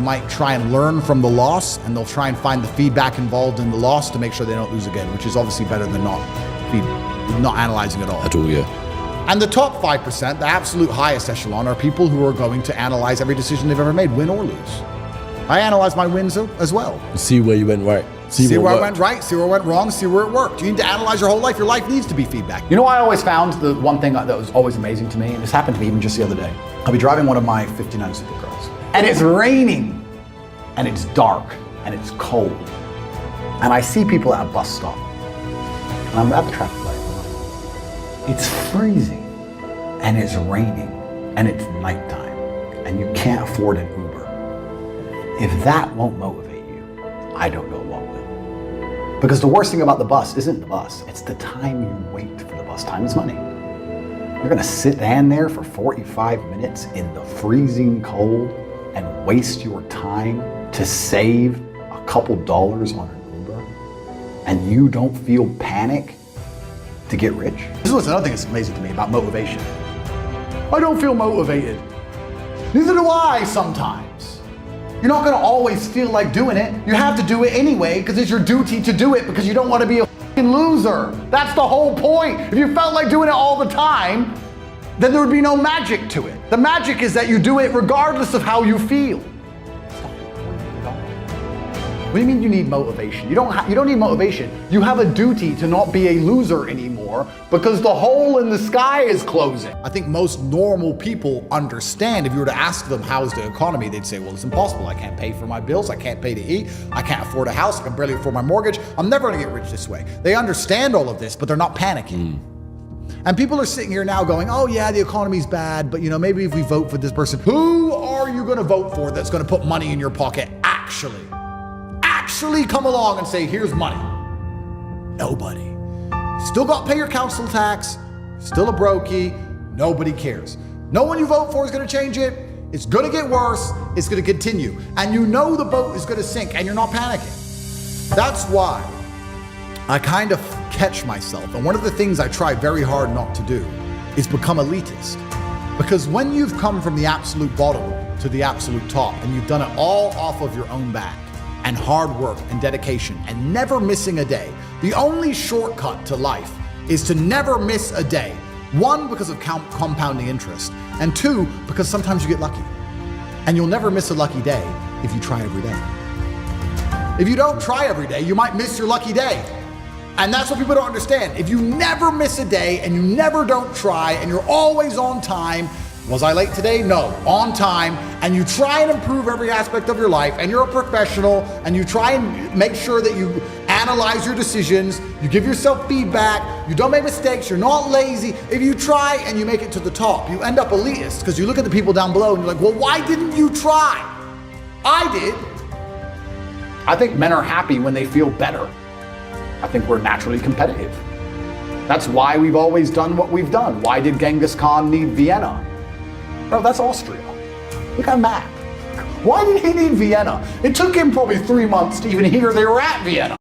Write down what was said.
might try and learn from the loss, and they'll try and find the feedback involved in the loss to make sure they don't lose again, which is obviously better than not analyzing at all. And the top 5%, the absolute highest echelon, are people who are going to analyze every decision they've ever made, win or lose. I analyze my wins as well. See where you went right. See where I went right, see where I went wrong, see where it worked. You need to analyze your whole life. Your life needs to be feedback. You know, I always found the one thing that was always amazing to me, and this happened to me even just the other day. I'll be driving one of my 59 Supercars, and it's raining, and it's dark, and it's cold. And I see people at a bus stop, and I'm at the traffic light. It's freezing, and it's raining, and it's nighttime, and you can't afford an Uber. If that won't motivate you, I don't know what will. Because the worst thing about the bus isn't the bus, it's the time you wait for the bus. Time is money. You're gonna stand there for 45 minutes in the freezing cold and waste your time to save a couple dollars on an Uber, and you don't feel panic to get rich? This is another thing that's amazing to me about motivation. I don't feel motivated. Neither do I sometimes. You're not gonna always feel like doing it. You have to do it anyway because it's your duty to do it because you don't want to be a fucking loser. That's the whole point. If you felt like doing it all the time, then there would be no magic to it. The magic is that you do it regardless of how you feel. What do you mean you need motivation? You don't need motivation. You have a duty to not be a loser anymore because the hole in the sky is closing. I think most normal people understand. If you were to ask them how's the economy, they'd say, well, it's impossible. I can't pay for my bills. I can't pay to eat. I can't afford a house. I can barely afford my mortgage. I'm never gonna get rich this way. They understand all of this, but they're not panicking. And people are sitting here now going, oh yeah, the economy's bad, but maybe if we vote for this person, who are you gonna vote for that's gonna put money in your pocket actually come along and say, here's money? Nobody. Still got to pay your council tax, still a brokey, nobody cares. No one you vote for is going to change it. It's going to get worse, it's going to continue. And you know the boat is going to sink and you're not panicking. That's why I kind of catch myself. And one of the things I try very hard not to do is become elitist. Because when you've come from the absolute bottom to the absolute top and you've done it all off of your own back, and hard work and dedication and never missing a day. The only shortcut to life is to never miss a day. One, because of compounding interest, and two, because sometimes you get lucky. And you'll never miss a lucky day if you try every day. If you don't try every day, you might miss your lucky day. And that's what people don't understand. If you never miss a day and you never don't try and you're always on time, was I late today? No, on time, and you try and improve every aspect of your life, and you're a professional, and you try and make sure that you analyze your decisions, you give yourself feedback, you don't make mistakes, you're not lazy. If you try and you make it to the top, you end up elitist, because you look at the people down below and you're like, well, why didn't you try? I did. I think men are happy when they feel better. I think we're naturally competitive. That's why we've always done what we've done. Why did Genghis Khan need Vienna? Bro, that's Austria. Look at a map. Why did he need Vienna? It took him probably 3 months to even hear they were at Vienna.